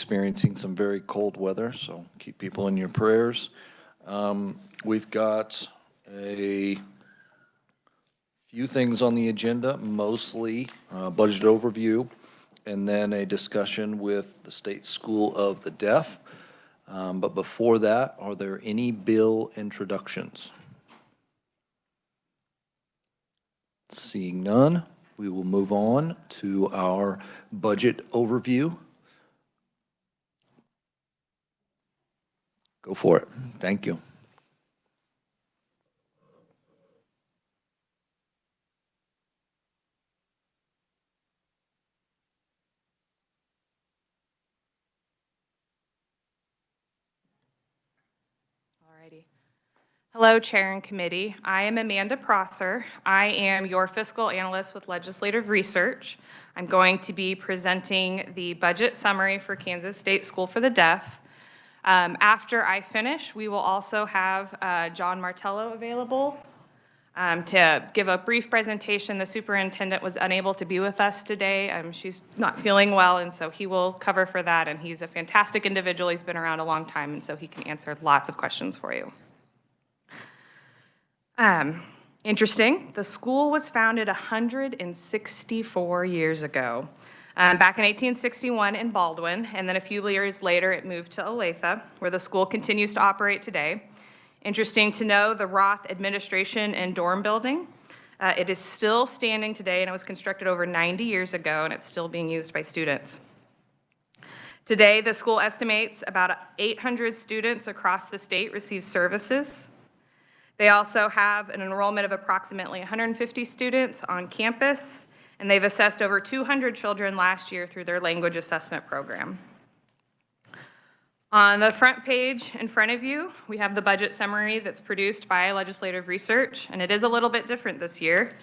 experiencing some very cold weather, so keep people in your prayers. We've got a few things on the agenda, mostly budget overview, and then a discussion with the State School of the Deaf. But before that, are there any bill introductions? Seeing none, we will move on to our budget overview. Go for it. Thank you. Hello, Chair and Committee. I am Amanda Prosser. I am your fiscal analyst with Legislative Research. I'm going to be presenting the budget summary for Kansas State School for the Deaf. After I finish, we will also have John Martello available to give a brief presentation. The superintendent was unable to be with us today. She's not feeling well, and so he will cover for that, and he's a fantastic individual. He's been around a long time, and so he can answer lots of questions for you. Interesting, the school was founded 164 years ago, back in 1861 in Baldwin, and then a few years later it moved to Olathe, where the school continues to operate today. Interesting to know, the Roth Administration and Dorm Building, it is still standing today, and it was constructed over 90 years ago, and it's still being used by students. Today, the school estimates about 800 students across the state receive services. They also have an enrollment of approximately 150 students on campus, and they've assessed over 200 children last year through their language assessment program. On the front page in front of you, we have the budget summary that's produced by Legislative Research, and it is a little bit different this year.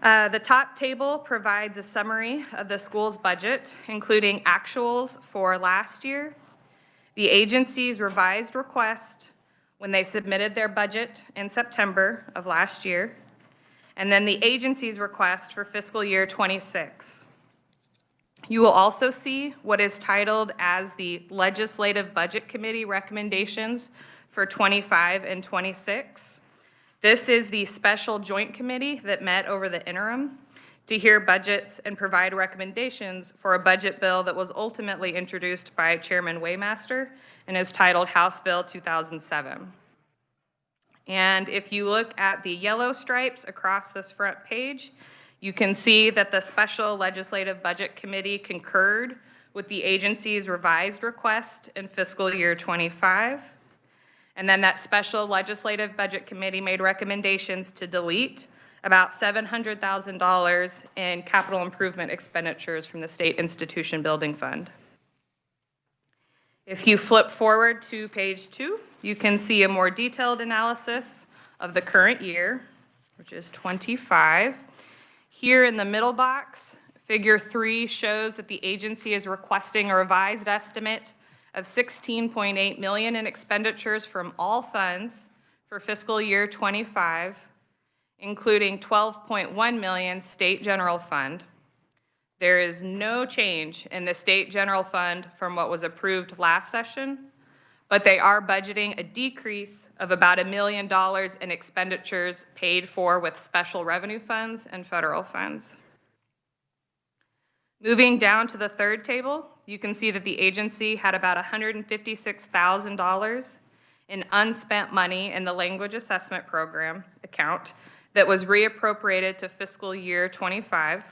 The top table provides a summary of the school's budget, including actuals for last year, the agency's revised request when they submitted their budget in September of last year, and then the agency's request for fiscal year 26. You will also see what is titled as the Legislative Budget Committee recommendations for 25 and 26. This is the special joint committee that met over the interim to hear budgets and provide recommendations for a budget bill that was ultimately introduced by Chairman Waymaster and is titled House Bill 2007. And if you look at the yellow stripes across this front page, you can see that the Special Legislative Budget Committee concurred with the agency's revised request in fiscal year 25. And then that Special Legislative Budget Committee made recommendations to delete about $700,000 in capital improvement expenditures from the State Institution Building Fund. If you flip forward to page 2, you can see a more detailed analysis of the current year, which is 25. Here in the middle box, figure 3 shows that the agency is requesting a revised estimate of $16.8 million in expenditures from all funds for fiscal year 25, including $12.1 million state general fund. There is no change in the state general fund from what was approved last session, but they are budgeting a decrease of about $1 million in expenditures paid for with special revenue funds and federal funds. Moving down to the third table, you can see that the agency had about $156,000 in unspent money in the language assessment program account that was reappropriated to fiscal year 25.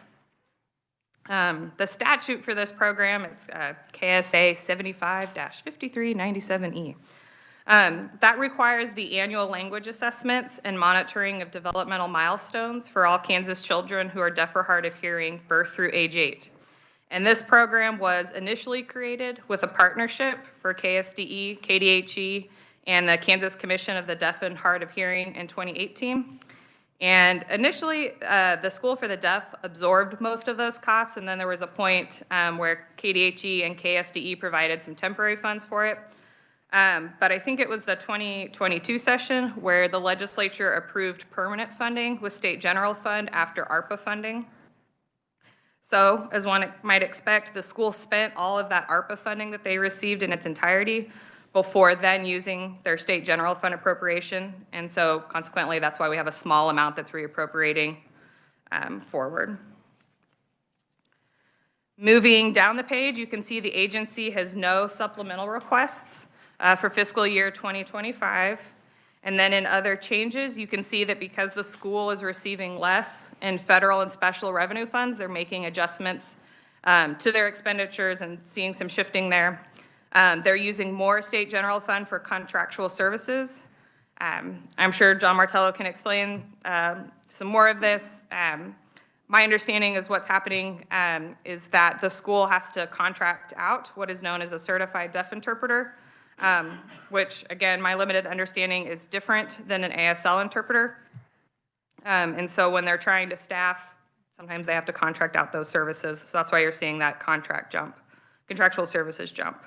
The statute for this program, it's KSA 75-5397E. That requires the annual language assessments and monitoring of developmental milestones for all Kansas children who are deaf or hard of hearing, birth through age 8. And this program was initially created with a partnership for KSDE, KDHE, and the Kansas Commission of the Deaf and Hard of Hearing in 2018. And initially, the School for the Deaf absorbed most of those costs, and then there was a point where KDHE and KSDE provided some temporary funds for it. But I think it was the 2022 session where the legislature approved permanent funding with state general fund after ARPA funding. So, as one might expect, the school spent all of that ARPA funding that they received in its entirety before then using their state general fund appropriation. And so consequently, that's why we have a small amount that's reappropriating forward. Moving down the page, you can see the agency has no supplemental requests for fiscal year 2025. And then in other changes, you can see that because the school is receiving less in federal and special revenue funds, they're making adjustments to their expenditures and seeing some shifting there. They're using more state general fund for contractual services. I'm sure John Martello can explain some more of this. My understanding is what's happening is that the school has to contract out what is known as a certified deaf interpreter, which again, my limited understanding is different than an ASL interpreter. And so when they're trying to staff, sometimes they have to contract out those services. So that's why you're seeing that contractual services jump.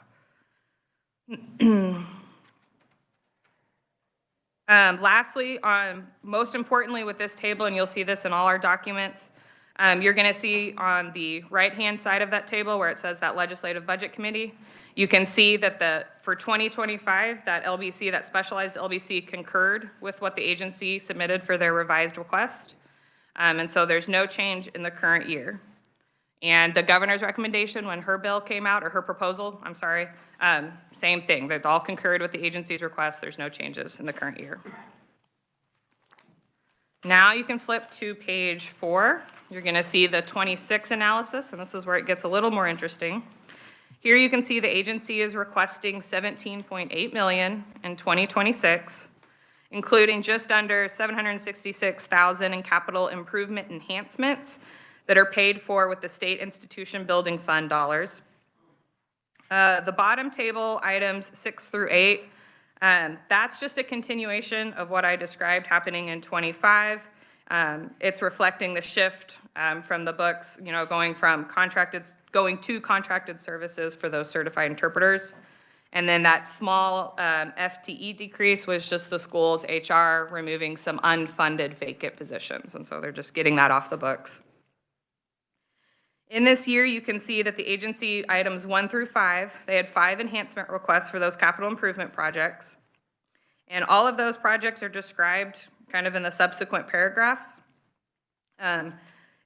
Lastly, most importantly with this table, and you'll see this in all our documents, you're going to see on the right-hand side of that table where it says that Legislative Budget Committee, you can see that for 2025, that LBC, that specialized LBC concurred with what the agency submitted for their revised request. And so there's no change in the current year. And the governor's recommendation when her bill came out, or her proposal, I'm sorry, same thing. They've all concurred with the agency's request. There's no changes in the current year. Now you can flip to page 4. You're going to see the 26 analysis, and this is where it gets a little more interesting. Here you can see the agency is requesting $17.8 million in 2026, including just under $766,000 in capital improvement enhancements that are paid for with the state institution building fund dollars. The bottom table, items 6 through 8, that's just a continuation of what I described happening in 25. It's reflecting the shift from the books, going to contracted services for those certified interpreters. And then that small FTE decrease was just the school's HR removing some unfunded vacant positions. And so they're just getting that off the books. In this year, you can see that the agency items 1 through 5, they had 5 enhancement requests for those capital improvement projects. And all of those projects are described kind of in the subsequent paragraphs.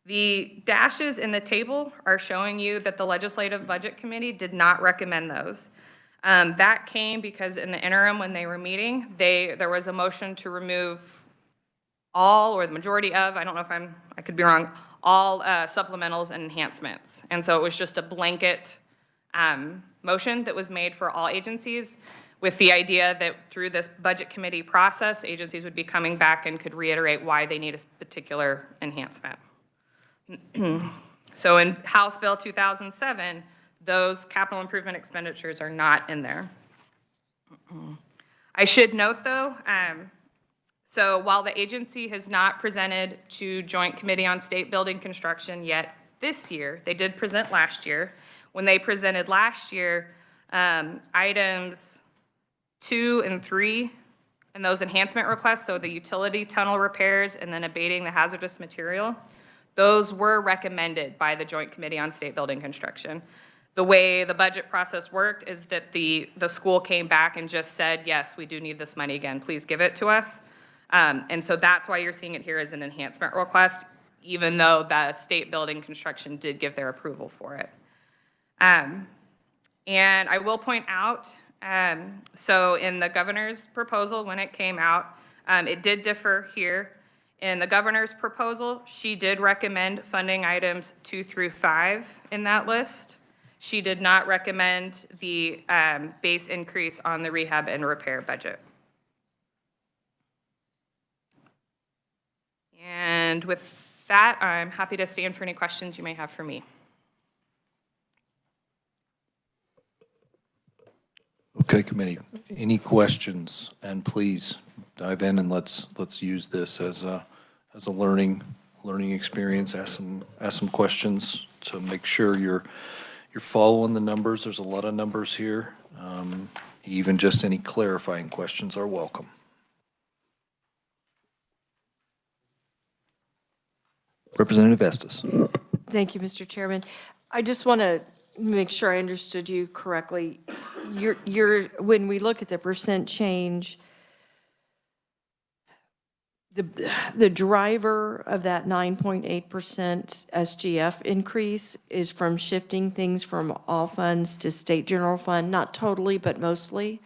The dashes in the table are showing you that the Legislative Budget Committee did not recommend those. That came because in the interim when they were meeting, there was a motion to remove all or the majority of, I don't know if I could be wrong, all supplementals and enhancements. And so it was just a blanket motion that was made for all agencies with the idea that through this budget committee process, agencies would be coming back and could reiterate why they need a particular enhancement. So in House Bill 2007, those capital improvement expenditures are not in there. I should note though, so while the agency has not presented to Joint Committee on State Building Construction yet this year, they did present last year. When they presented last year, items 2 and 3 and those enhancement requests, so the utility tunnel repairs and then abating the hazardous material, those were recommended by the Joint Committee on State Building Construction. The way the budget process worked is that the school came back and just said, yes, we do need this money again, please give it to us. And so that's why you're seeing it here as an enhancement request, even though the state building construction did give their approval for it. And I will point out, so in the governor's proposal, when it came out, it did differ here. In the governor's proposal, she did recommend funding items 2 through 5 in that list. She did not recommend the base increase on the rehab and repair budget. And with that, I'm happy to stand for any questions you may have for me. Okay, committee. Any questions? And please dive in and let's use this as a learning experience. Ask some questions to make sure you're following the numbers. There's a lot of numbers here. Even just any clarifying questions are welcome. Representative Estes. Thank you, Mr. Chairman. I just want to make sure I understood you correctly. When we look at the percent change, the driver of that 9.8% SGF increase is from shifting things from all funds to state general fund, not totally, but mostly.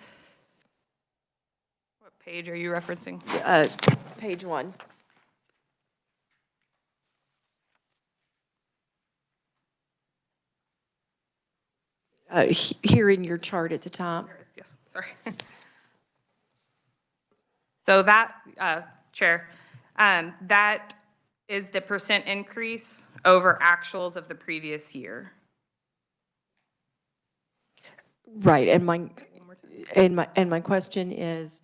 What page are you referencing? Page 1. Here in your chart at the top. Yes, sorry. So that, Chair, that is the percent increase over actuals of the previous year. Right, and my question is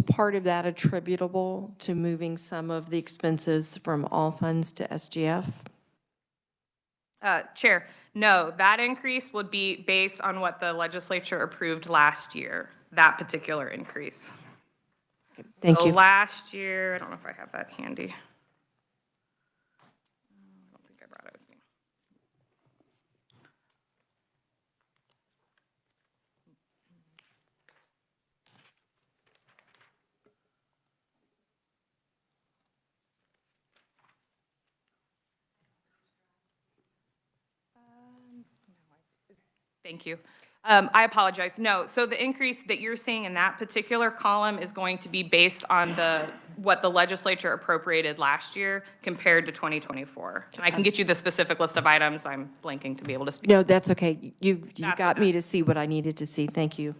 part of that attributable to moving some of the expenses from all funds to SGF? Chair, no, that increase would be based on what the legislature approved last year, that particular increase. Thank So you. last year, I don't know if I have that handy. I don't think I brought it with me. Thank you. I apologize. No, so the increase that you're seeing in that particular column is going to be based on what the legislature appropriated last year compared to 2024. And I can get you the specific list of items. I'm blanking to be able to speak. No, that's okay. You That's got what me to see what I needed to see. Thank you.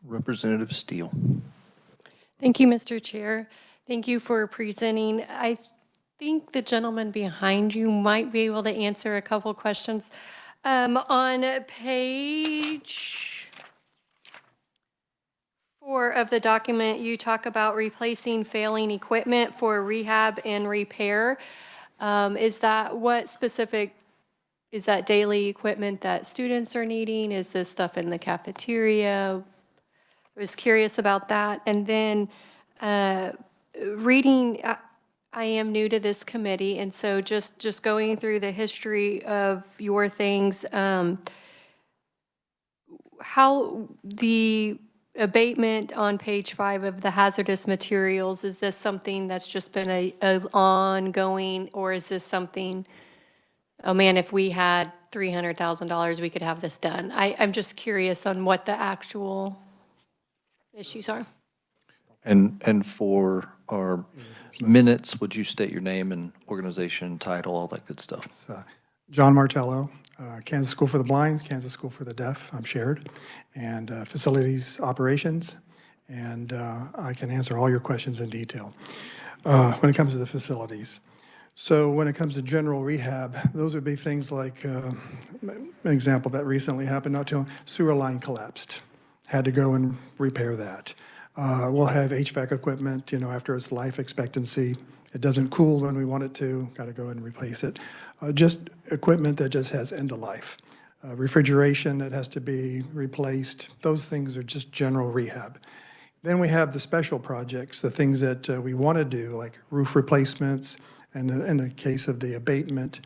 Representative Steele. Thank you, Mr. Chair. Thank you for presenting. I think the gentleman behind you might be able to answer a couple questions. On page 4 of the document, you talk about replacing failing equipment for rehab and repair. Is that is that daily equipment that students are needing? Is this stuff in the cafeteria? I was curious about that. And then reading, I am new to this committee, and so just going through the history of your things, how the abatement on page 5 of the hazardous materials, is this something that's just been a ongoing, or is this something, oh man, if we had $300,000, we could have this done? I'm just curious on what the actual issues are. And for our minutes, would you state your name and organization, title, all that good stuff? John Martello, Kansas School for the Blind, Kansas School for the Deaf, I'm shared, and facilities operations, and I can answer all your questions in detail. When it comes to the facilities. So when it comes to general rehab, those would be things like, an example that recently happened, not too long, sewer line collapsed. Had to go and repair that. We'll have HVAC equipment, after its life expectancy. It doesn't cool when we want it to, got to go and replace it. Just equipment that just has end of life. Refrigeration that has to be replaced. Those things are just general rehab. Then we have the special projects, the things that we want to do, like roof replacements, and in the case of the abatement,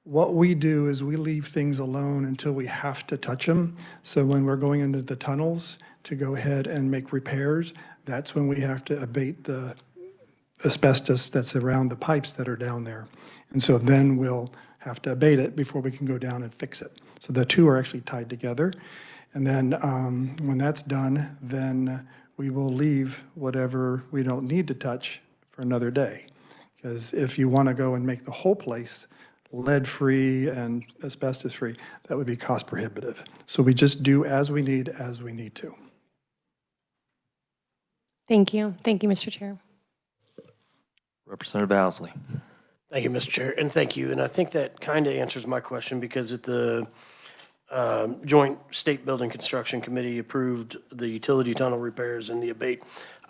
what we do is we leave things alone until we have to touch them. So when we're going into the tunnels to go ahead and make repairs, that's when we have to abate the asbestos that's around the pipes that are down there. And so then we'll have to abate it before we can go down and fix it. So the two are actually tied together. And then when that's done, then we will leave whatever we don't need to touch for another day. Because if you want to go and make the whole place lead-free and asbestos-free, that would be cost prohibitive. So we just do as we need to. Thank you. Thank you, Mr. Chair. Representative Owsley. Thank you, Mr. Chair, and thank you. And I think that kind of answers my question, because at the Joint State Building Construction Committee approved the utility tunnel repairs and the abate,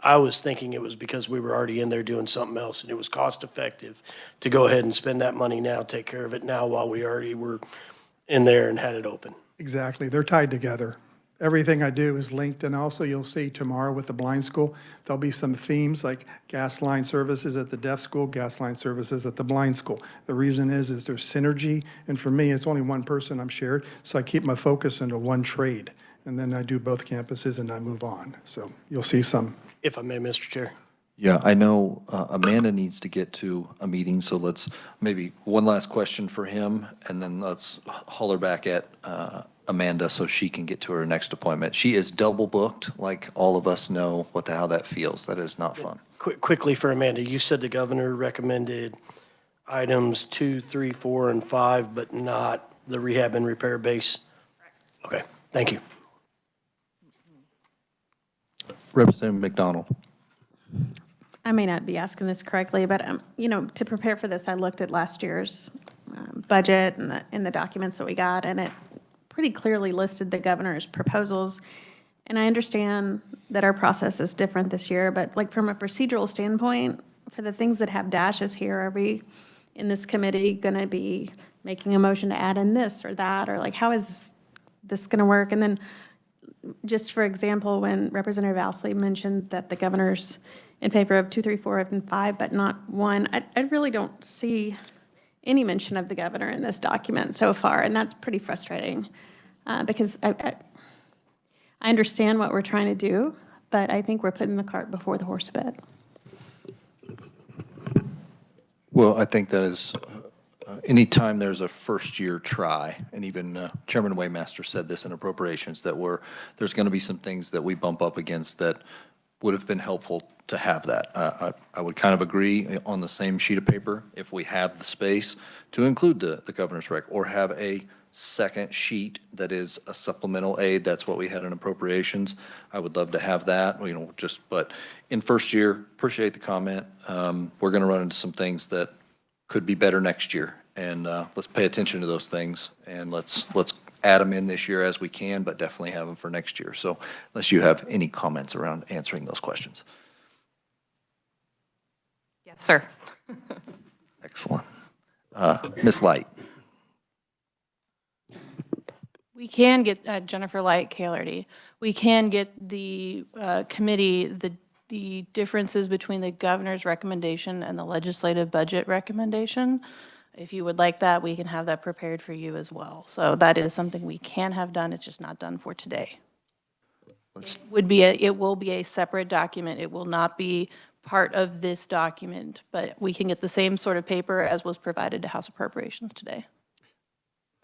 I was thinking it was because we were already in there doing something else, and it was cost effective to go ahead and spend that money now, take care of it now while we already were in there and had it open. Exactly. They're tied together. everything I do is linked, and also you'll see tomorrow with the blind school, there'll be some themes like gas line services at the deaf school, gas line services at the blind school. The reason is there's synergy, and for me, it's only one person I'm shared, so I keep my focus into one trade, and then I do both campuses and I move on. So you'll see some. If I may, Mr. Chair. Yeah, I know Amanda needs to get to a meeting, so let's, maybe one last question for him, and then let's holler back at Amanda so she can get to her next appointment. She is double booked, like all of us know what the hell that feels. That is not fun. Quickly for Amanda, you said the governor recommended items 2, 3, 4, and 5, but not the rehab and repair base? Okay, thank you. Representative McDonald. I may not be asking this correctly, but, you know, to prepare for this, I looked at last year's budget and the documents that we got, and it pretty clearly listed the governor's proposals. And I understand that our process is different this year, but like from a procedural standpoint, for the things that have dashes here, are we in this committee going to be making a motion to add in this or that? Or like, how is this going to work? And then just for example, when Representative Ousley mentioned that the governor's in favor of 2, 3, 4, and 5, but not 1, I really don't see any mention of the governor in this document so far, and that's pretty frustrating because I understand what we're trying to do, but I think we're putting the cart before the horse a bit. Well, I think that is, anytime there's a first-year try, and even Chairman Waymaster said this in appropriations, that there's going to be some things that we bump up against that would have been helpful to have that. I would kind of agree on the same sheet of paper, if we have the space, to include the governor's rec, or have a second sheet that is a supplemental aid. That's what we had in appropriations. I would love to have that, you know, but in first year, appreciate the comment. We're going to run into some things that could be better next year, and let's pay attention to those things, and let's add them in this year as we can, but definitely have them for next year. So unless you have any comments around answering those questions. Yes, sir. Excellent. Ms. Light. We can get, Jennifer Light, KLRD, we can get the committee, the differences between the governor's recommendation and the legislative budget recommendation. If you would like that, we can have that prepared for you as well. So that is something we can have done, it's just not done for today. It will be a separate document. It will not be part of this document, but we can get the same sort of paper as was provided to House Appropriations today.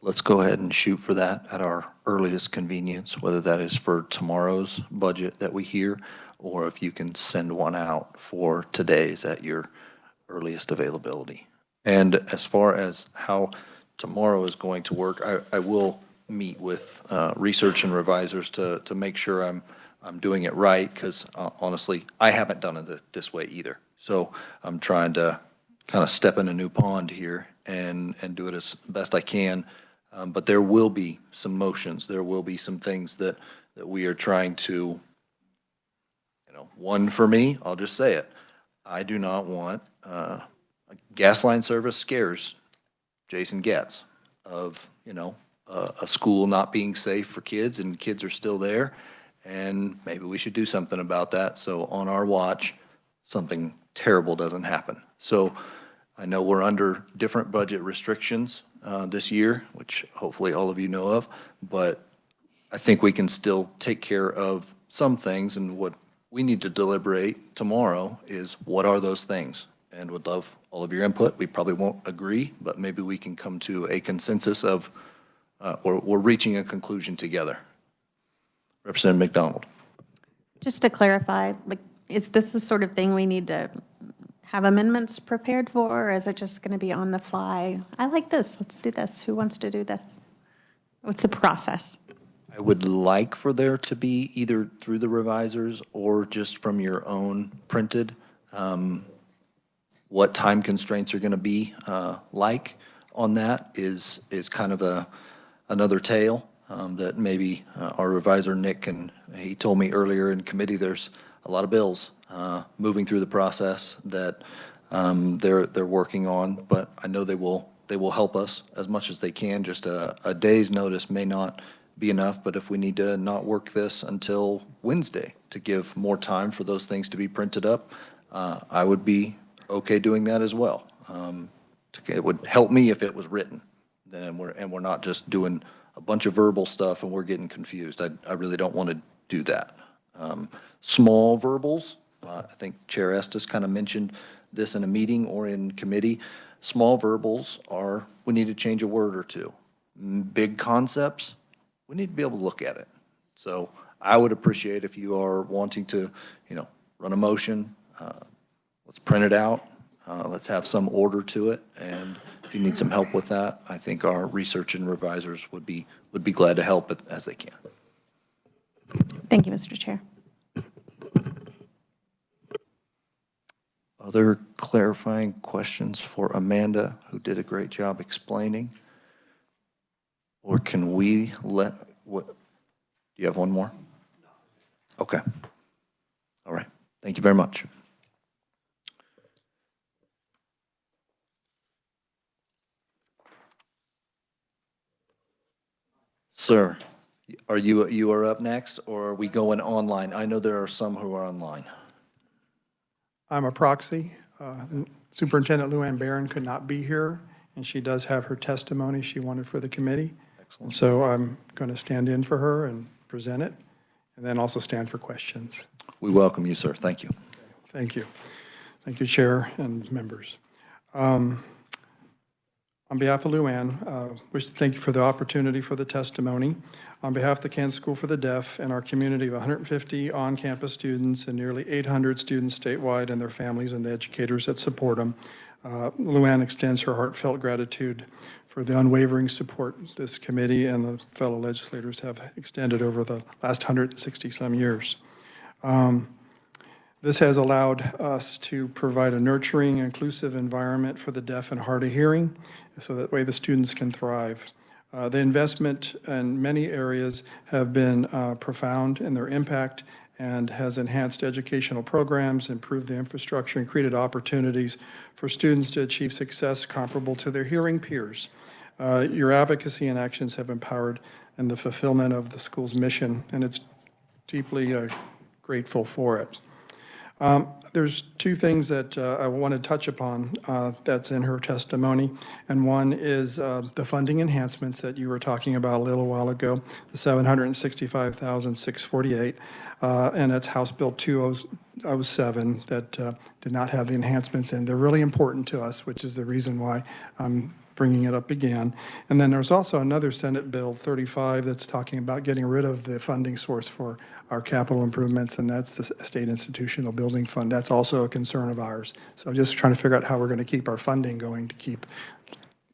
Let's go ahead and shoot for that at our earliest convenience, whether that is for tomorrow's budget that we hear, or if you can send one out for today's at your earliest availability. And as far as how tomorrow is going to work, I will meet with research and revisers to make sure I'm doing it right, because honestly, I haven't done it this way either. So I'm trying to kind of step in a new pond here and do it as best I can. But there will be some motions. There will be some things that we are trying to, you know, one for me, I'll just say it. I do not want gas line service scares Jason Getz of, you know, a school not being safe for kids, and kids are still there, and maybe we should do something about that so on our watch something terrible doesn't happen. So I know we're under different budget restrictions this year, which hopefully all of you know of, but I think we can still take care of some things, and what we need to deliberate tomorrow is what are those things, and would love all of your input. We probably won't agree, but maybe we can come to a consensus of, or we're reaching a conclusion together. Representative McDonald. Just to clarify, like, is this the sort of thing we need to have amendments prepared for, or is it just going to be on the fly? I like this, let's do this. Who wants to do this? What's the process? I would like for there to be either through the revisers or just from your own printed, what time constraints are going to be like on that is kind of another tale that maybe our revisor Nick he told me earlier in committee there's a lot of bills moving through the process that they're working on, but I know they will help us as much as they can. Just a day's notice may not be enough, but if we need to not work this until Wednesday to give more time for those things to be printed up, I would be okay doing that as well. It would help me if it was written, then we're not just doing a bunch of verbal stuff and we're getting confused. I really don't want to do that. Small verbals, I think Chair Estes kind of mentioned this in a meeting or in committee. Small verbals are, we need to change a word or two. Big concepts, we need to be able to look at it. So I would appreciate if you are wanting to, run a motion, let's print it out, let's have some order to it, and if you need some help with that, I think our research and revisers would be glad to help as they can. Thank you, Mr. Chair. Other clarifying questions for Amanda, who did a great job explaining? Or can we do you have one more? Okay. All right. Thank you very much. Sir, you are up next, or are we going online? I know there are some who are online. I'm a proxy. Superintendent Luann Barron could not be here, and she does have her testimony she wanted for the committee. Excellent. So I'm going to stand in for her and present it, and then also stand for questions. We welcome you, sir. Thank you. Thank you. Thank you, Chair and members. On behalf of Luann, wish to thank you for the opportunity for the testimony. On behalf of the Kansas School for the Deaf and our community of 150 on-campus students and nearly 800 students statewide and their families and the educators that support them, Luann extends her heartfelt gratitude for the unwavering support this committee and the fellow legislators have extended over the last 160-some years. This has allowed us to provide a nurturing, inclusive environment for the deaf and hard of hearing, so that way the students can thrive. The investment in many areas have been profound in their impact and has enhanced educational programs, improved the infrastructure, and created opportunities for students to achieve success comparable to their hearing peers. Your advocacy and actions have empowered in the fulfillment of the school's mission, and it's deeply grateful for it. There's two things that I want to touch upon that's in her testimony, and one is the funding enhancements that you were talking about a little while ago, the $765,648, and that's House Bill 207 that did not have the enhancements in. They're really important to us, which is the reason why I'm bringing it up again. And then there's also another Senate Bill 35 that's talking about getting rid of the funding source for our capital improvements, and that's the State Institutional Building Fund. That's also a concern of ours. So just trying to figure out how we're going to keep our funding going to keep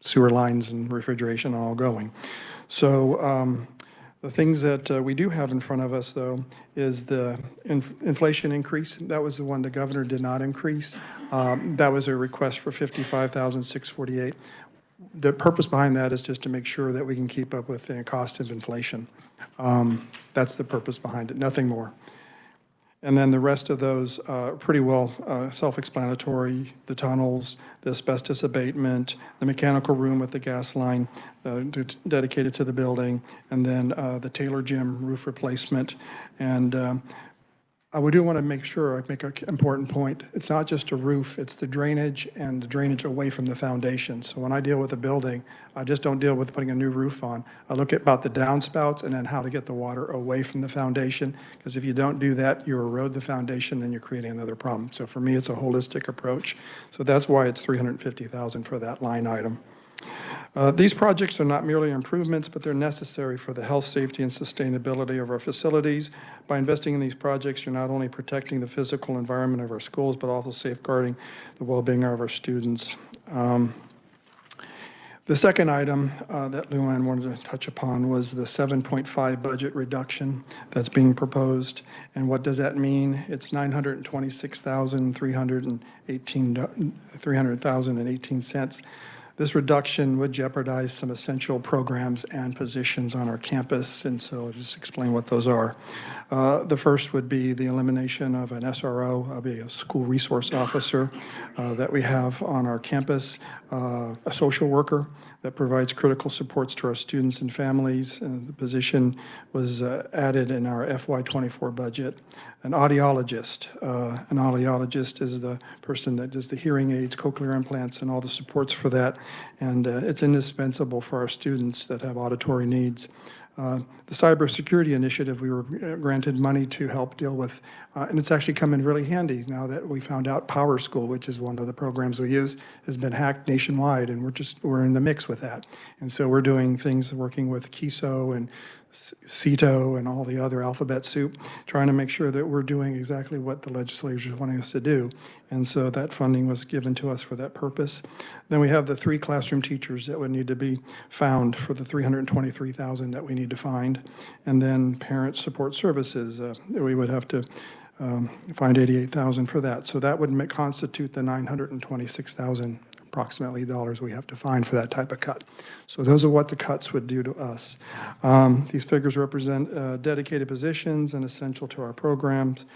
sewer lines and refrigeration all going. So the things that we do have in front of us, though, is the inflation increase. That was the one the governor did not increase. That was a request for $55,648. The purpose behind that is just to make sure that we can keep up with the cost of inflation. That's the purpose behind it, nothing more. And then the rest of those are pretty well self-explanatory. The tunnels, the asbestos abatement, the mechanical room with the gas line dedicated to the building, and then the Taylor Gym roof replacement. And I do want to make sure I make an important point. It's not just a roof, it's the drainage and the drainage away from the foundation. So when I deal with a building, I just don't deal with putting a new roof on. I look at about the downspouts and then how to get the water away from the foundation, because if you don't do that, you erode the foundation and you're creating another problem. So for me, it's a holistic approach. So that's why it's $350,000 for that line item. These projects are not merely improvements, but they're necessary for the health, safety, and sustainability of our facilities. By investing in these projects, you're not only protecting the physical environment of our schools, but also safeguarding the well-being of our students. The second item that Luann wanted to touch upon was the 7.5 budget reduction that's being proposed. And what does that mean? It's $926,318. This reduction would jeopardize some essential programs and positions on our campus, and so I'll just explain what those are. The first would be the elimination of an SRO, a school resource officer that we have on our campus, a social worker that provides critical supports to our students and families. The position was added in our FY24 budget. An audiologist. An audiologist is the person that does the hearing aids, cochlear implants, and all the supports for that. And it's indispensable for our students that have auditory needs. The cybersecurity initiative, we were granted money to help deal with, and it's actually come in really handy now that we found out Power School, which is one of the programs we use, has been hacked nationwide, and we're in the mix with that. And so we're doing things working with KISO and CETO and all the other alphabet soup, trying to make sure that we're doing exactly what the legislature is wanting us to do. And so that funding was given to us for that purpose. Then we have the 3 classroom teachers that would need to be found for the $323,000 that we need to find. And then parent support services, we would have to find $88,000 for that. So that would constitute the $926,000 approximately dollars we have to find for that type of cut. So those are what the cuts would do to us. These figures represent dedicated positions and essential to our programs.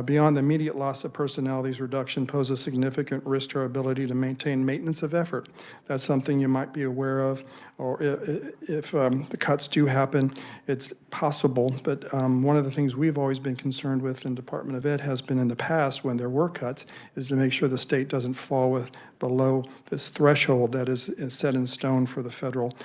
Beyond the immediate loss of personnel, these reductions pose a significant risk to our ability to maintain maintenance of effort. That's something you might be aware of, or if the cuts do happen, it's possible. But one of the things we've always been concerned with in Department of Ed has been in the past when there were cuts is to make sure the state doesn't fall below this threshold that is set in stone for the federal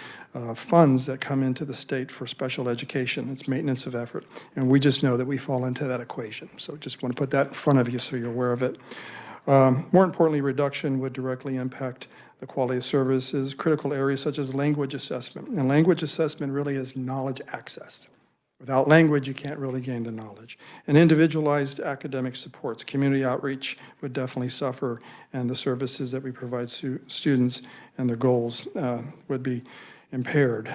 funds that come into the state for special education. It's maintenance of effort. And we just know that we fall into that equation. So just want to put that in front of you so you're aware of it. More importantly, reduction would directly impact the quality of services, critical areas such as language assessment. And language assessment really is knowledge access. Without language, you can't really gain the knowledge. And individualized academic supports, community outreach would definitely suffer, and the services that we provide students and their goals would be impaired.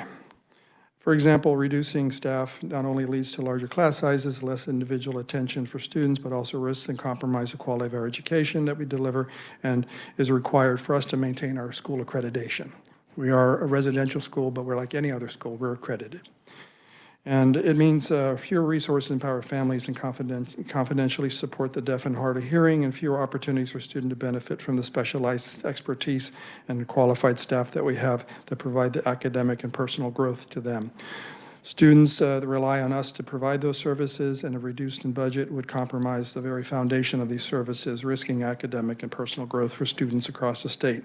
For example, reducing staff not only leads to larger class sizes, less individual attention for students, but also risks and compromise the quality of our education that we deliver and is required for us to maintain our school accreditation. We are a residential school, but we're like any other school, we're accredited. And it means fewer resources empower families and confidentially support the deaf and hard of hearing, and fewer opportunities for students to benefit from the specialized expertise and qualified staff that we have that provide the academic and personal growth to them. Students that rely on us to provide those services, and a reduced in budget would compromise the very foundation of these services, risking academic and personal growth for students across the state.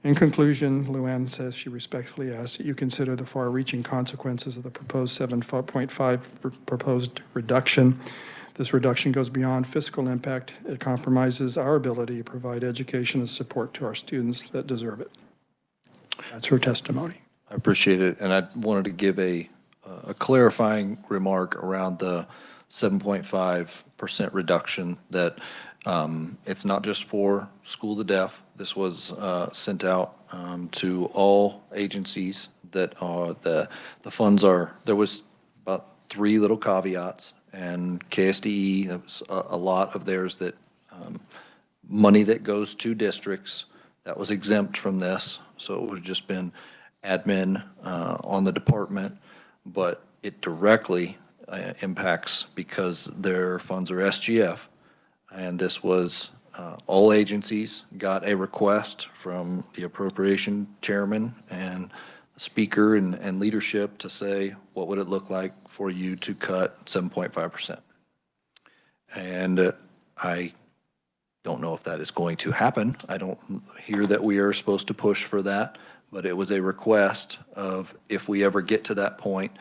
In conclusion, Luann says she respectfully asks that you consider the far-reaching consequences of the proposed 7.5 proposed reduction. This reduction goes beyond fiscal impact. It compromises our ability to provide education and support to our students that deserve it. That's her testimony. I appreciate it, and I wanted to give a clarifying remark around the 7.5% reduction that it's not just for School the Deaf. This was sent out to all agencies that are the funds are. There was about 3 little caveats, and KSDE, that was a lot of theirs that money that goes to districts that was exempt from this. So it would have just been admin on the department, but it directly impacts because their funds are SGF. And this was, all agencies got a request from the appropriation chairman and the speaker and leadership to say, what would it look like for you to cut 7.5%? And I don't know if that is going to happen. I don't hear that we are supposed to push for that, but it was a request of, if we ever get to that point,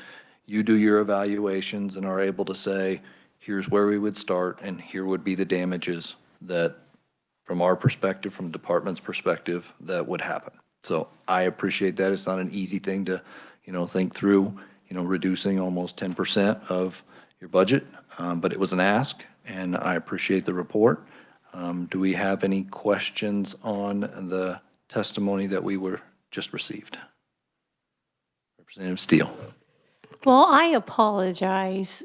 you do your evaluations and are able to say, here's where we would start, and here would be the damages that, from our perspective, from the department's perspective, that would happen. So I appreciate that. It's not an easy thing to, think through, reducing almost 10% of your budget, but it was an ask, and I appreciate the report. Do we have any questions on the testimony that we were just received? Representative Steele. Well, I apologize.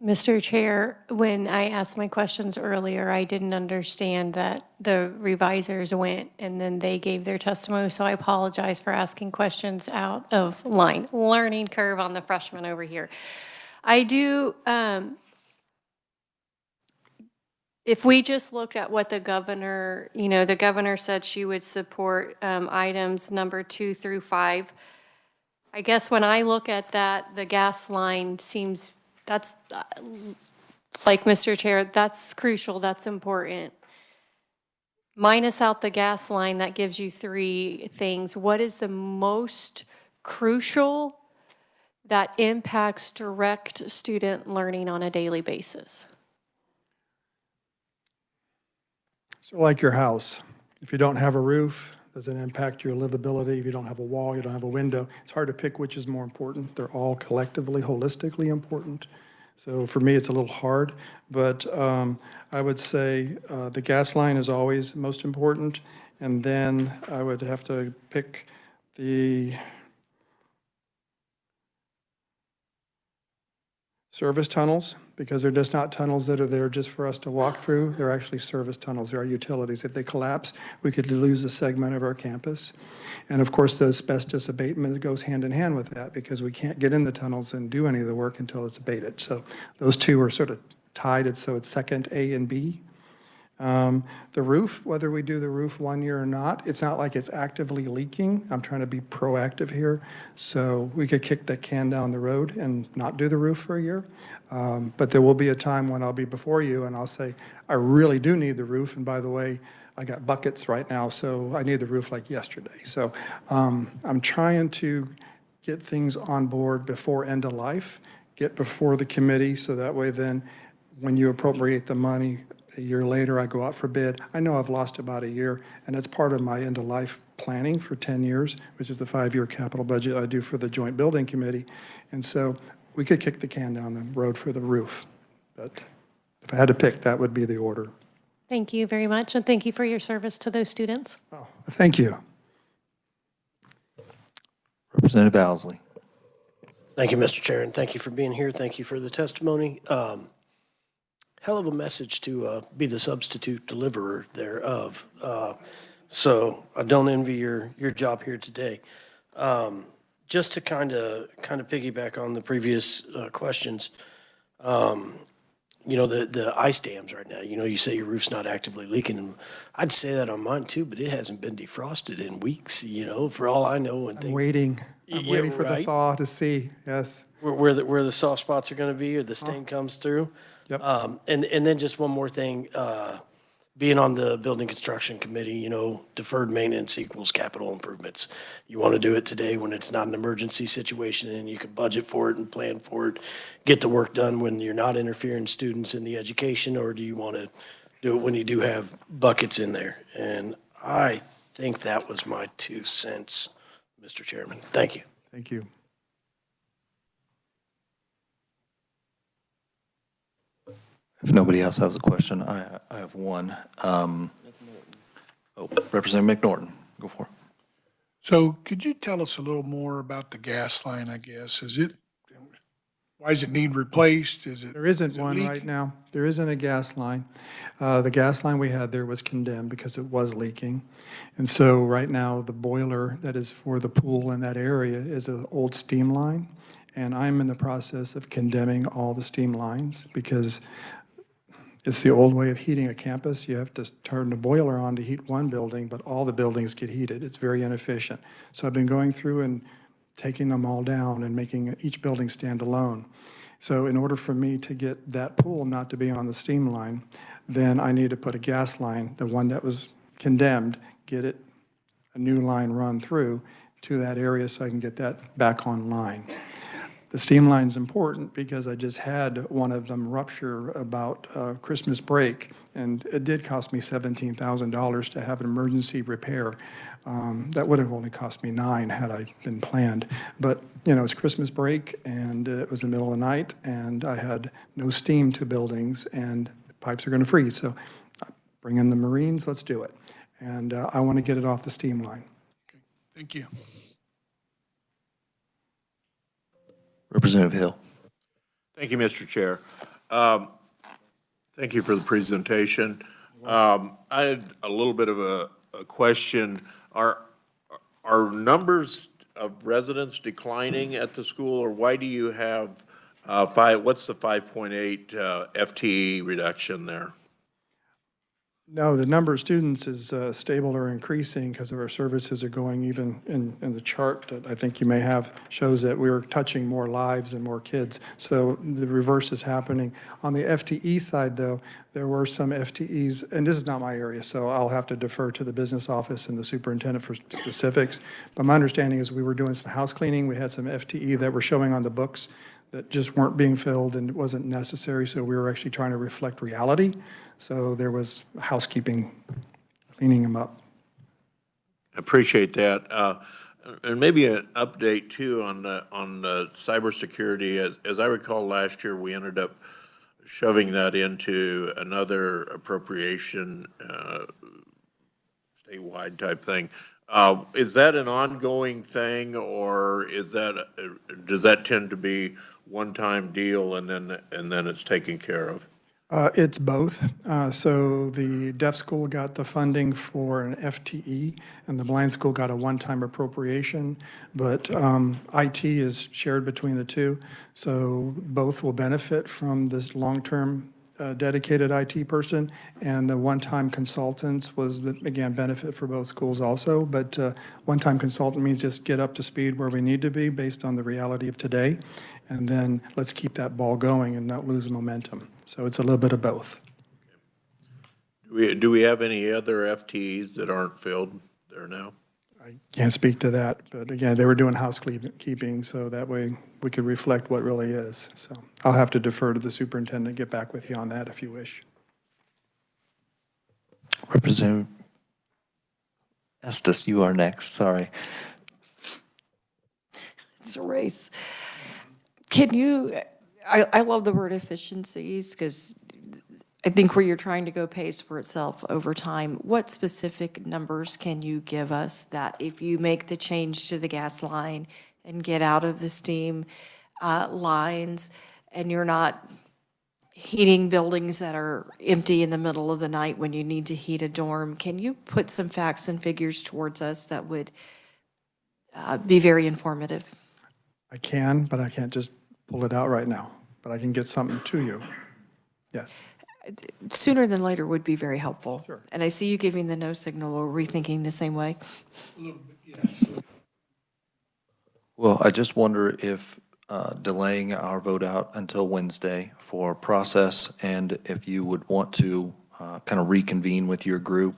Mr. Chair, when I asked my questions earlier, I didn't understand that the revisers went and then they gave their testimony, so I apologize for asking questions out of line. Learning curve on the freshman over here. I do, if we just looked at what the governor, the governor said she would support items number 2 through 5. I guess when I look at that, the gas line seems, that's, like Mr. Chair, that's crucial, that's important. Minus out the gas line, that gives you 3 things. What is the most crucial that impacts direct student learning on a daily basis? So like your house, if you don't have a roof, does it impact your livability? If you don't have a wall, you don't have a window, it's hard to pick which is more important. They're all collectively, holistically important. So for me, it's a little hard, but I would say the gas line is always most important. And then I would have to pick the service tunnels, because they're just not tunnels that are there just for us to walk through. They're actually service tunnels. They're our utilities. If they collapse, we could lose a segment of our campus. And of course, the asbestos abatement goes hand in hand with that, because we can't get in the tunnels and do any of the work until it's abated. So those two are sort of tied, so it's second A and B. The roof, whether we do the roof 1 year or not, it's not like it's actively leaking. I'm trying to be proactive here. So we could kick that can down the road and not do the roof for a year. But there will be a time when I'll be before you and I'll say, I really do need the roof. And by the way, I got buckets right now, so I need the roof like yesterday. So I'm trying to get things on board before end of life, get before the committee, so that way then when you appropriate the money, a year later, I go out for bid. I know I've lost about a year, and it's part of my end-of-life planning for 10 years, which is the 5-year capital budget I do for the Joint Building Committee. And so we could kick the can down the road for the roof. But if I had to pick, that would be the order. Thank you very much, and thank you for your service to those students. Oh, thank you. Representative Owsley. Thank you, Mr. Chair, and thank you for being here. Thank you for the testimony. Hell of a message to be the substitute deliverer thereof. So I don't envy your job here today. Just to kind of piggyback on the previous questions, the ice dams right now, you say your roof's not actively leaking. I'd say that on mine too, but it hasn't been defrosted in weeks, for all I know. And I'm waiting for the thaw to see, yes. Where the soft spots are going to be or the stain comes through. Yep. And then just one more thing, being on the building construction committee, deferred maintenance equals capital improvements. You want to do it today when it's not an emergency situation and you can budget for it and plan for it, get the work done when you're not interfering students in the education, or do you want to do it when you do have buckets in there? And I think that was my 2 cents, Mr. Chairman. Thank you. Thank you. If nobody else has a question, I have one. Representative McNorton, go for it. So could you tell us a little more about the gas line, I guess? Why does it need replaced? There isn't one right now. There isn't a gas line. The gas line we had there was condemned because it was leaking. And so right now, the boiler that is for the pool in that area is an old steam line. And I'm in the process of condemning all the steam lines because it's the old way of heating a campus. You have to turn the boiler on to heat one building, but all the buildings get heated. It's very inefficient. So I've been going through and taking them all down and making each building stand alone. So in order for me to get that pool not to be on the steam line, then I need to put a gas line, the one that was condemned, get it, a new line run through to that area so I can get that back online. The steam line's important because I just had one of them rupture about Christmas break, and it did cost me $17,000 to have an emergency repair. That would have only cost me $9,000 had I been planned. But, it's Christmas break, and it was the middle of the night, and I had no steam to buildings, and the pipes are going to freeze. So bring in the Marines, let's do it. And I want to get it off the steam line. Okay, thank you. Representative Hill. Thank you, Mr. Chair. Thank you for the presentation. I had a little bit of a question. Are numbers of residents declining at the school, or why do you have what's the 5.8 FTE reduction there? No, the number of students is stable or increasing because of our services are going even in the chart that I think you may have shows that we're touching more lives and more kids. So the reverse is happening. On the FTE side, though, there were some FTEs, and this is not my area, so I'll have to defer to the business office and the superintendent for specifics. But my understanding is we were doing some house cleaning. We had some FTE that were showing on the books that just weren't being filled and it wasn't necessary, so we were actually trying to reflect reality. So there was housekeeping, cleaning them up. Appreciate that. And maybe an update too on cybersecurity. As I recall, last year, we ended up shoving that into another appropriation, statewide type thing. Is that an ongoing thing, or does that tend to be one-time deal and then it's taken care of? It's both. So the deaf school got the funding for an FTE, and the blind school got a one-time appropriation, but IT is shared between the two. So both will benefit from this long-term dedicated IT person, and the one-time consultants was, again, benefit for both schools also. But one-time consultant means just get up to speed where we need to be based on the reality of today, and then let's keep that ball going and not lose momentum. So it's a little bit of both. Do we have any other FTEs that aren't filled there now? I can't speak to that, but again, they were doing housekeeping, so that way we could reflect what really is. So I'll have to defer to the superintendent and get back with you on that if you wish. Representative Estes, you are next, sorry. It's a race. Can you, I love the word efficiencies because I think where you're trying to go pays for itself over time. What specific numbers can you give us that if you make the change to the gas line and get out of the steam lines and you're not heating buildings that are empty in the middle of the night when you need to heat a dorm, can you put some facts and figures towards us that would be very informative? I can, but I can't just pull it out right now, but I can get something to you. Yes. Sooner than later would be very helpful. Sure. And I see you giving the no signal. Are we thinking the same way? Yes. Well, I just wonder if delaying our vote out until Wednesday for process, and if you would want to kind of reconvene with your group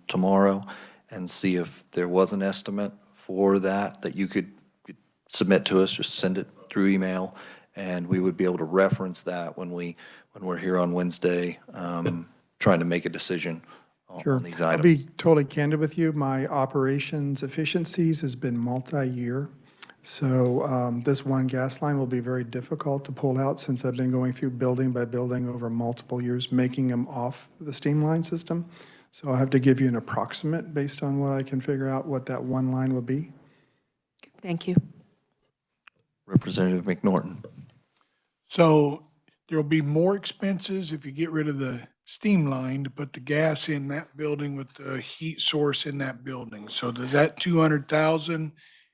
tomorrow and see if there was an estimate for that you could submit to us, just send it through email, and we would be able to reference that when we're here on Wednesday, trying to make a decision on these I'll items. be totally candid with you. My operations efficiencies has been multi-year. So this one gas line will be very difficult to pull out since I've been going through building by building over multiple years, making them off the steam line system. So I'll have to give you an approximate based on what I can figure out what that one line will be. Thank you. Representative McNorton. So there'll be more expenses if you get rid of the steam line to put the gas in that building with the heat source in that building. So does that 200,000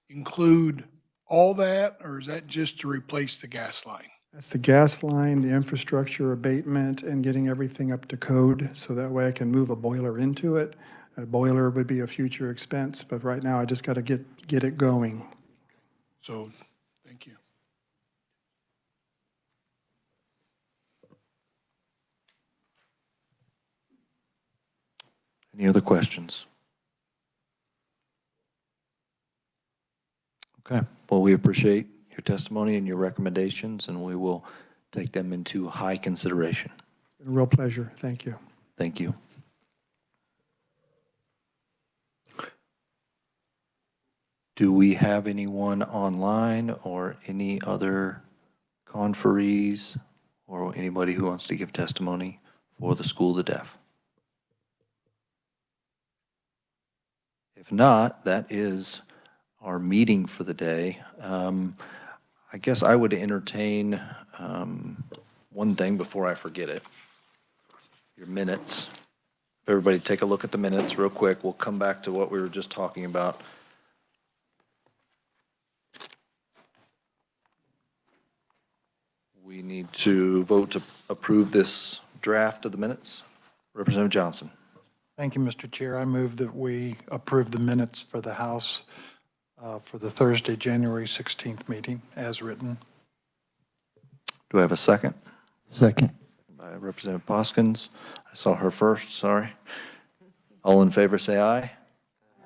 include all that, or is that just to replace the gas line? That's the gas line, the infrastructure abatement, and getting everything up to code, so that way I can move a boiler into it. A boiler would be a future expense, but right now I just got to get it going. So, thank you. Any other questions? Okay, well, we appreciate your testimony and your recommendations, and we will take them into high consideration. It's been a real pleasure. Thank you. Thank you. Do we have anyone online or any other conferees or anybody who wants to give testimony for the School of the Deaf? If not, that is our meeting for the day. I guess I would entertain one thing before I forget it. Your minutes. If everybody take a look at the minutes real quick, we'll come back to what we were just talking about. We need to vote to approve this draft of the minutes. Representative Johnson. Thank you, Mr. Chair. I move that we approve the minutes for the House for the Thursday, January 16th meeting as written. Do I have a second? Second. By Representative Poskins. I saw her first, sorry. All in favor, say aye.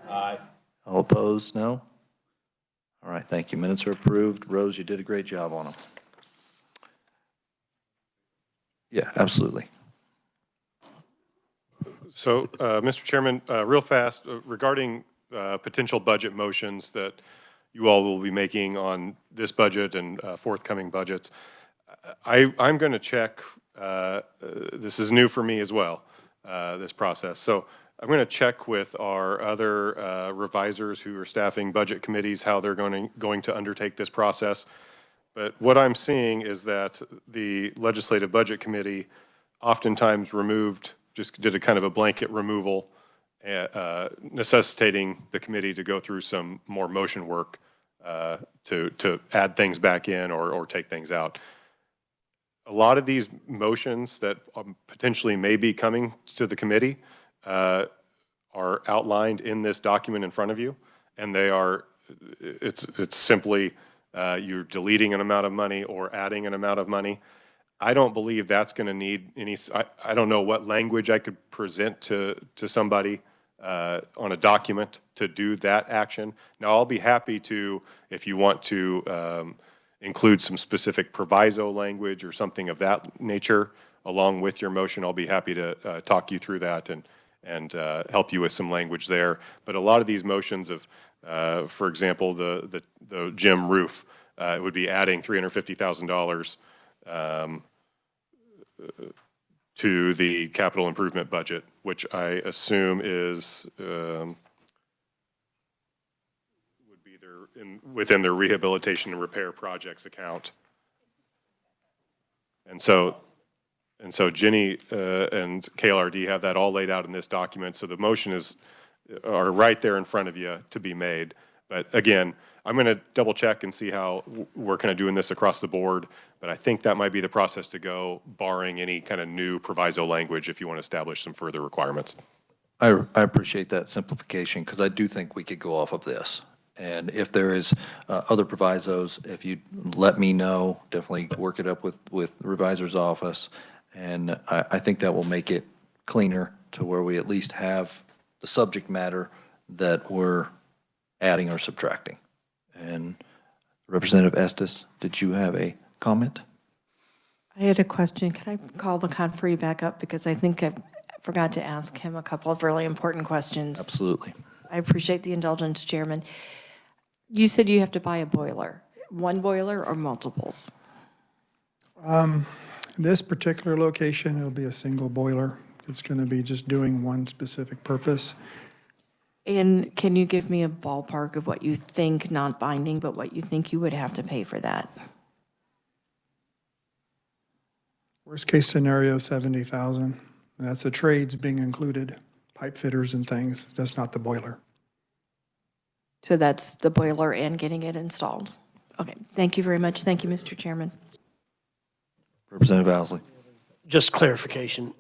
Aye. All opposed, no? All right, thank you. Minutes are approved. Rose, you did a great job on them. Yeah, absolutely. So, Mr. Chairman, real fast, regarding potential budget motions that you all will be making on this budget and forthcoming budgets, I'm going to check, this is new for me as well, this process. So I'm going to check with our other revisers who are staffing budget committees, how they're going to undertake this process. But what I'm seeing is that the Legislative Budget Committee oftentimes just did a kind of a blanket removal, necessitating the committee to go through some more motion work to add things back in or take things out. A lot of these motions that potentially may be coming to the committee are outlined in this document in front of you, and it's simply you're deleting an amount of money or adding an amount of money. I don't believe that's going to need any, I don't know what language I could present to somebody on a document to do that action. Now, I'll be happy to, if you want to include some specific proviso language or something of that nature along with your motion, I'll be happy to talk you through that and help you with some language there. But a lot of these motions of, for example, the gym roof, it would be adding $350,000 to the capital improvement budget, which I assume is would be within their rehabilitation and repair projects account. And so Jenny and KLRD have that all laid out in this document. So the motion are right there in front of you to be made. But again, I'm going to double check and see how we're kind of doing this across the board. But I think that might be the process to go, barring any kind of new proviso language if you want to establish some further requirements. I appreciate that simplification because I do think we could go off of this. And if there is other provisos, if you let me know, definitely work it up with the revisor's office. And I think that will make it cleaner to where we at least have the subject matter that we're adding or subtracting. And Representative Estes, did you have a comment? I had a question. Can I call the conferee back up? Because I think I forgot to ask him a couple of really important questions. Absolutely. I appreciate the indulgence, Chairman. You said you have to buy a boiler. One boiler or multiples? This particular location, it'll be a single boiler. It's going to be just doing one specific purpose. And can you give me a ballpark of what you think, not binding, but what you think you would have to pay for that? Worst case scenario, 70,000. That's the trades being included, pipe fitters and things. That's not the boiler. So that's the boiler and getting it installed. Okay, thank you very much. Thank you, Mr. Chairman. Representative Owsley. Just clarification.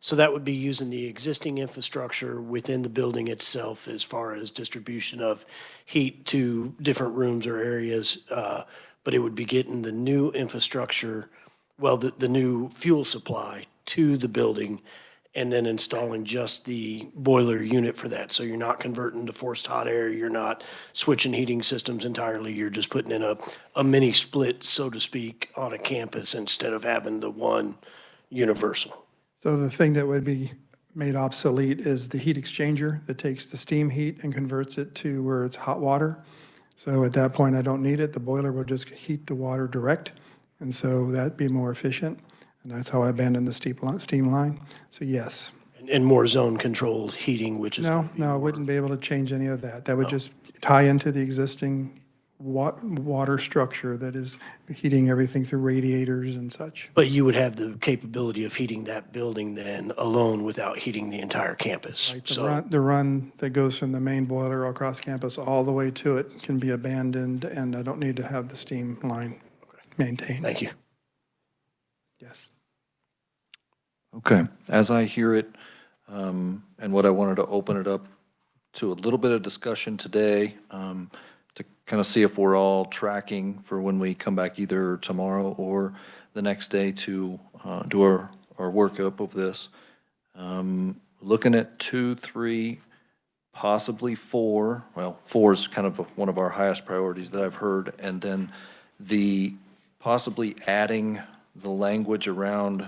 So that would be using the existing infrastructure within the building itself as far as distribution of heat to different rooms or areas, but it would be getting the new infrastructure, well, the new fuel supply to the building and then installing just the boiler unit for that. So you're not converting to forced hot air, you're not switching heating systems entirely, you're just putting in a mini split, so to speak, on a campus instead of having the one universal. So the thing that would be made obsolete is the heat exchanger that takes the steam heat and converts it to where it's hot water. So at that point, I don't need it. The boiler will just heat the water direct. And so that'd be more efficient. And that's how I abandoned the steam line. So yes. And more zone controlled heating, which is. No, I wouldn't be able to change any of that. That would just tie into the existing water structure that is heating everything through radiators and such. But you would have the capability of heating that building then alone without heating the entire campus. Like So, the run that goes from the main boiler across campus all the way to it can be abandoned, and I don't need to have the steam line maintained. thank you. Yes. Okay, as I hear it, and what I wanted to open it up to a little bit of discussion today, to kind of see if we're all tracking for when we come back either tomorrow or the next day to do our workup of this. Looking at 2, 3, possibly 4, well, 4 is kind of one of our highest priorities that I've heard, and then the possibly adding the language around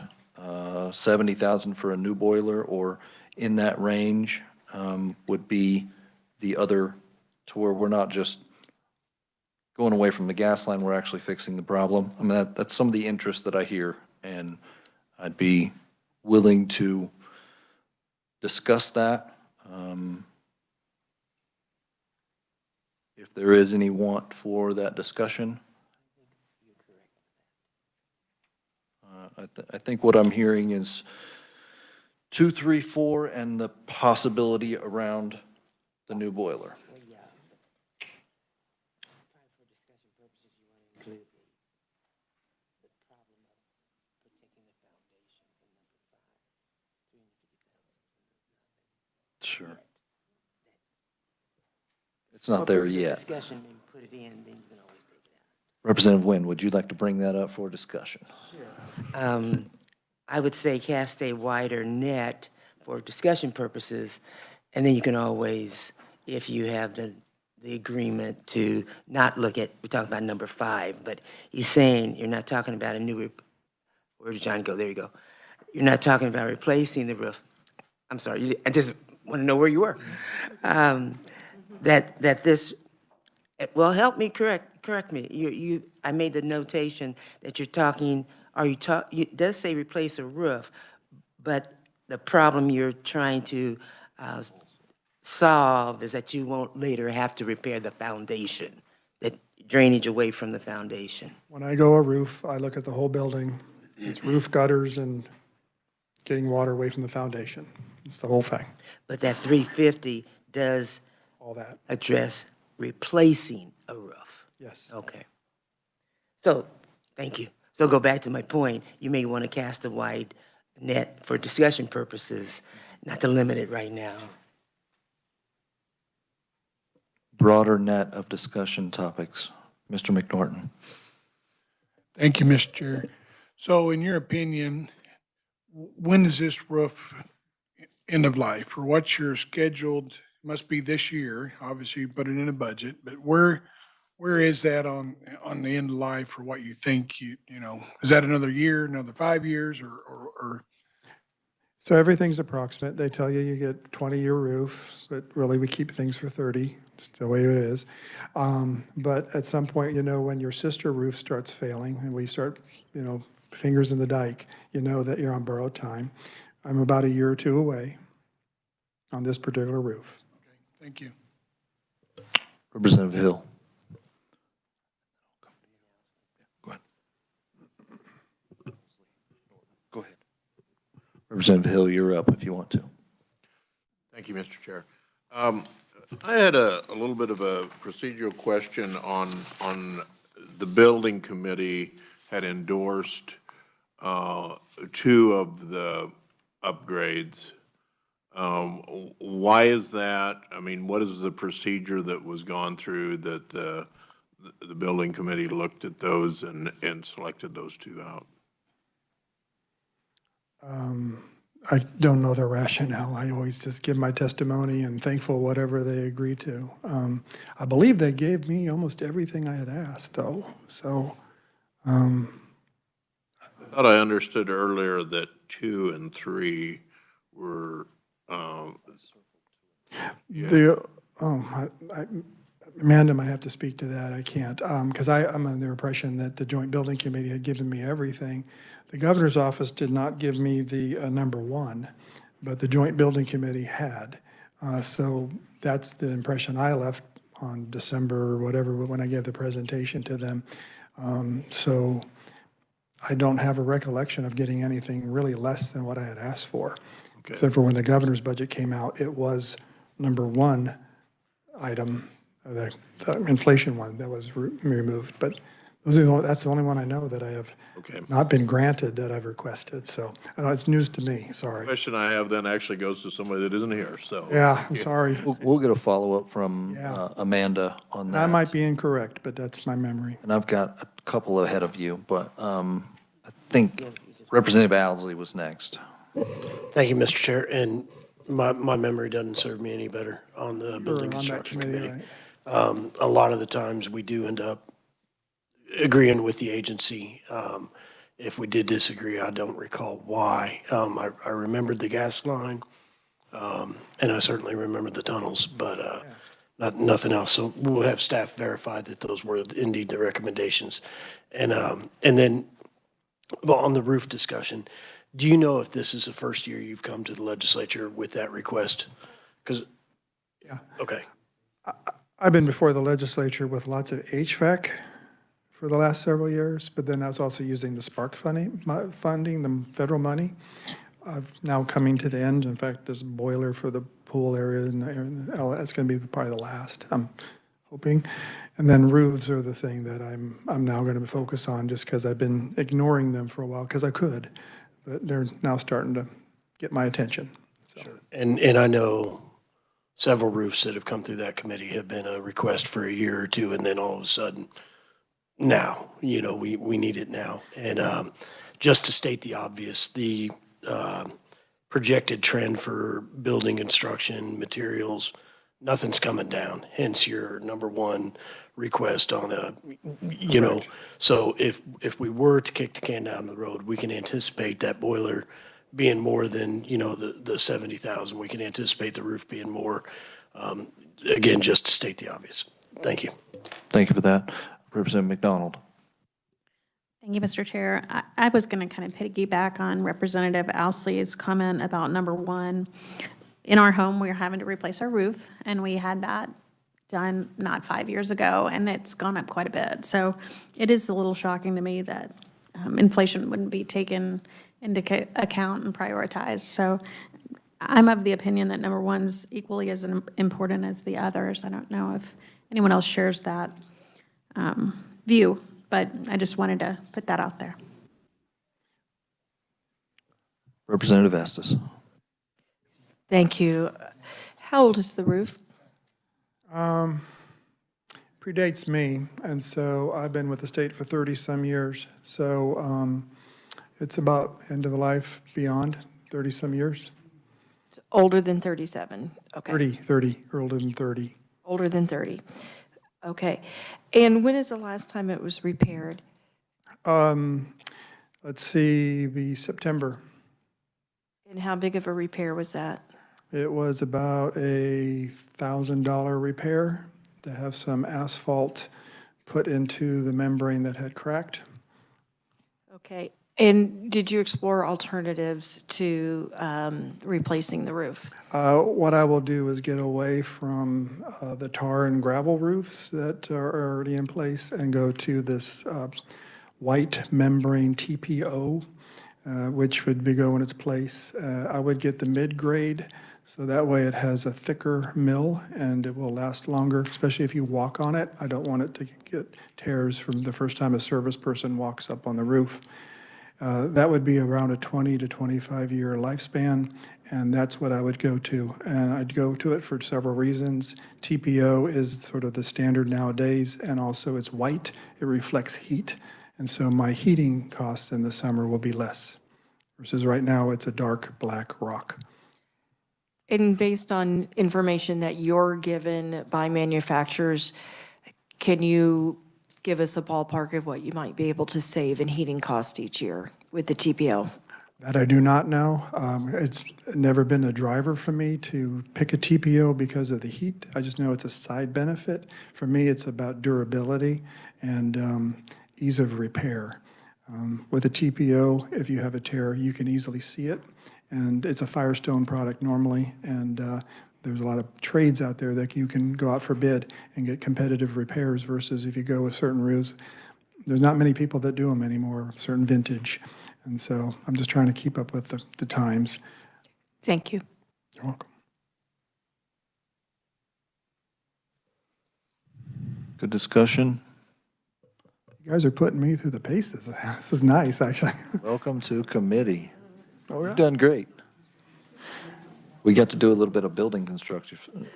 70,000 for a new boiler or in that range would be the other, to where we're not just going away from the gas line, we're actually fixing the problem. I mean, that's some of the interest that I hear, and I'd be willing to discuss that. If there is any want for that discussion. I think what I'm hearing is 2, 3, 4, and the possibility around the new boiler. Sure. It's not there yet. Discussion and put it in, then you can always take it out. Representative Nguyen, would you like to bring that up for discussion? I would say cast a wider net for discussion purposes, and then you can always, if you have the agreement to not look at, we're talking about number 5, but he's saying you're not talking about a new, where did John go? There you go. You're not talking about replacing the roof. I'm sorry, I just want to know where you were. That this, well, help me correct me. I made the notation that you're talking, it does say replace a roof, but the problem you're trying to solve is that you won't later have to repair the foundation, that drainage away from the foundation. When I go a roof, I look at the whole building. It's roof gutters and getting water away from the foundation. It's the whole thing, But that 350 does all that. address replacing a roof. Yes. Okay. So, thank you. So go back to my point, you may want to cast a wide net for discussion purposes, not to limit it right now. Broader net of discussion topics. Mr. McNorton. Thank you, Mr. Chair. So in your opinion, when is this roof end of life, or what's your scheduled, must be this year, obviously you put it in a budget, but where is that on the end of life for what you think you know, is that another year, another 5 years, or? So everything's approximate. They tell you get 20-year roof, but really we keep things for 30, just the way it is. But at some point, when your sister roof starts failing and we start, fingers in the dike, that you're on borrowed time. I'm about a year or 2 away on this particular roof. Okay, thank you. Representative Hill. Go ahead. Go ahead. Representative Hill, you're up if you want to. Thank you, Mr. Chair. I had a little bit of a procedural question on the building committee had endorsed 2 of the upgrades. Why is that? I mean, what is the procedure that was gone through that the building committee looked at those and selected those 2 out? I don't know the rationale. I always just give my testimony and thankful whatever they agree to. I believe they gave me almost everything I had asked, though. So, I thought I understood earlier that 2 and 3 were, Amanda might have to speak to that. I can't, because I'm under the impression that the Joint Building Committee had given me everything. The governor's office did not give me the number 1, but the Joint Building Committee had. So that's the impression I left on December, whatever, when I gave the presentation to them. So I don't have a recollection of getting anything really less than what I had asked for. Okay. Except for when the governor's budget came out, it was number one item, the inflation one that was removed. But those are that's the only one I know that I have Okay. not been granted that I've requested. So I know it's news to me, sorry. Question I have then actually goes to somebody that isn't here, so. Yeah, I'm sorry. We'll get a follow-up from Yeah. Amanda on And that. I might be incorrect, but that's my memory. And I've got a couple ahead of you, but I think Representative Owsley was next. Thank you, Mr. Chair, and my memory doesn't serve me any better on the You were Building on that Construction Committee. right? A lot of the times, we do end up agreeing with the agency. If we did disagree, I don't recall why. I remembered the gas line, and I certainly remembered the tunnels, but nothing else. So we'll have staff verify that those were indeed the recommendations. And then, well, on the roof discussion, do you know if this is the first year you've come to the legislature with that request? Because, Yeah. okay. I've been before the legislature with lots of HVAC for the last several years, but then I was also using the Spark funding, the federal money. I've now coming to the end. In fact, this boiler for the pool area, and that's going to be probably the last, I'm hoping. And then roofs are the thing that I'm now going to focus on, just because I've been ignoring them for a while, because I could, but they're now starting to get my attention. So. Sure. And I know several roofs that have come through that committee have been a request for a year or two, and then all of a sudden, now, we need it now. And just to state the obvious, the projected trend for building construction materials, nothing's coming down, hence your number one request on so if we were to kick the can down the road, we can anticipate that boiler being more than, the 70,000. We can anticipate the roof being more, again, just to state the obvious. Thank you. Thank you for that. Representative McDonald. Thank you, Mr. Chair. I was going to kind of piggyback on Representative Owsley's comment about number one. In our home, we're having to replace our roof, and we had that done not 5 years ago, and it's gone up quite a bit. So it is a little shocking to me that inflation wouldn't be taken into account and prioritized. So I'm of the opinion that number one's equally as important as the others. I don't know if anyone else shares that view, but I just wanted to put that out there. Representative Estes. Thank you. How old is the roof? Predates me, and so I've been with the state for 30-some years. So it's about end of life beyond 30-some years. Older than 37, okay. 30, older than 30. Older than 30, okay. And when is the last time it was repaired? Let's see, the September. And how big of a repair was that? It was about a $1,000 repair to have some asphalt put into the membrane that had cracked. Okay, and did you explore alternatives to replacing the roof? What I will do is get away from the tar and gravel roofs that are already in place and go to this white membrane TPO, which would go in its place. I would get the mid-grade, so that way it has a thicker mill and it will last longer, especially if you walk on it. I don't want it to get tears from the first time a service person walks up on the roof. That would be around a 20 to 25-year lifespan, and that's what I would go to. And I'd go to it for several reasons. TPO is sort of the standard nowadays, and also it's white. It reflects heat, and so my heating costs in the summer will be less, versus right now it's a dark black rock. And based on information that you're given by manufacturers, can you give us a ballpark of what you might be able to save in heating cost each year with the TPO? That I do not know. It's never been a driver for me to pick a TPO because of the heat. I just know it's a side benefit. For me, it's about durability and ease of repair. With a TPO, if you have a tear, you can easily see it. And it's a Firestone product normally, and There's a lot of trades out there that you can go out for bid and get competitive repairs versus if you go with certain roofs, there's not many people that do them anymore, certain vintage. And so I'm just trying to keep up with the times. Thank you. You're welcome. Good discussion. You guys are putting me through the paces. This is nice, actually. Welcome to committee. Oh, yeah. You've done great. We got to do a little bit of building construction.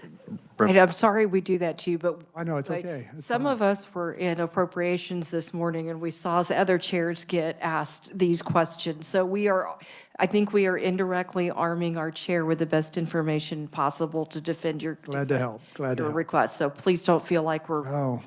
And I'm sorry we do that to you, but. I know, it's but okay. It's Some fine. of us were in appropriations this morning, and we saw other chairs get asked these questions. So I think we are indirectly arming our chair with the best information possible to defend your. Glad to help, glad to Your help. request, so please don't feel like we're. Oh.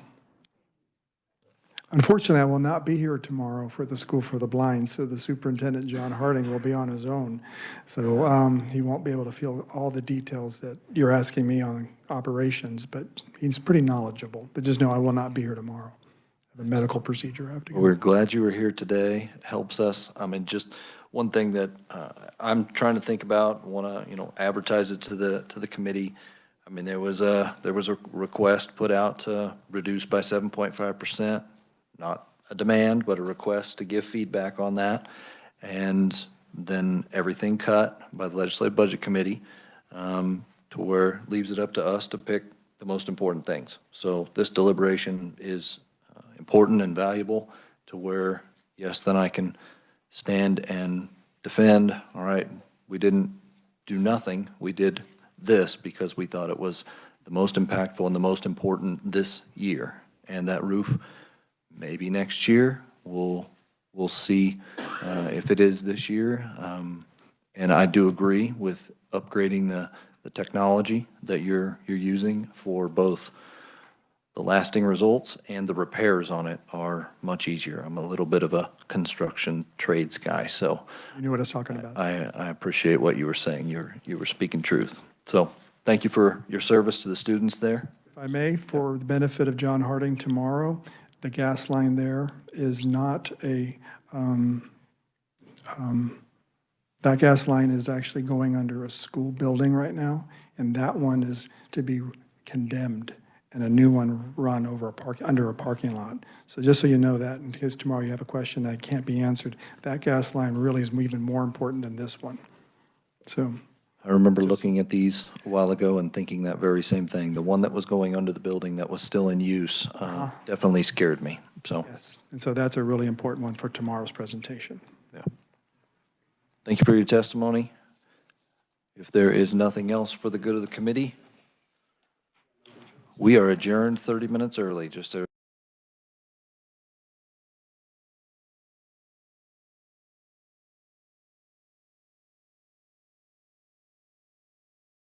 Unfortunately, I will not be here tomorrow for the School for the Blind, so the superintendent, John Harding, will be on his own. So he won't be able to feel all the details that you're asking me on operations, but he's pretty knowledgeable. But just know I will not be here tomorrow. I have a medical procedure I have to go. We're glad you were here today. It helps us. I mean, just one thing that I'm trying to think about, want to, advertise it to the committee. I mean, there was a request put out to reduce by 7.5%. Not a demand, but a request to give feedback on that. And then everything cut by the Legislative Budget Committee to where it leaves it up to us to pick the most important things. So this deliberation is important and valuable to where, yes, then I can stand and defend, all right, we didn't do nothing. We did this because we thought it was the most impactful and the most important this year. And that roof, maybe next year, we'll see if it is this year. And I do agree with upgrading the technology that you're using for both the lasting results and the repairs on it are much easier. I'm a little bit of a construction trades guy, so You knew what I was talking about. I appreciate what you were saying. You were speaking truth. So thank you for your service to the students there. If I may, for the benefit of John Harding tomorrow, the gas line there is not that gas line is actually going under a school building right now, and that one is to be condemned, and a new one run under a parking lot. So just so you know that, in case tomorrow you have a question that can't be answered, that gas line really is even more important than this one. So. I remember looking at these a while ago and thinking that very same thing. The one that was going under the building that was still in use definitely scared me, so. Yes, and so that's a really important one for tomorrow's presentation. Yeah. Thank you for your testimony. If there is nothing else for the good of the committee, we are adjourned 30 minutes early, just to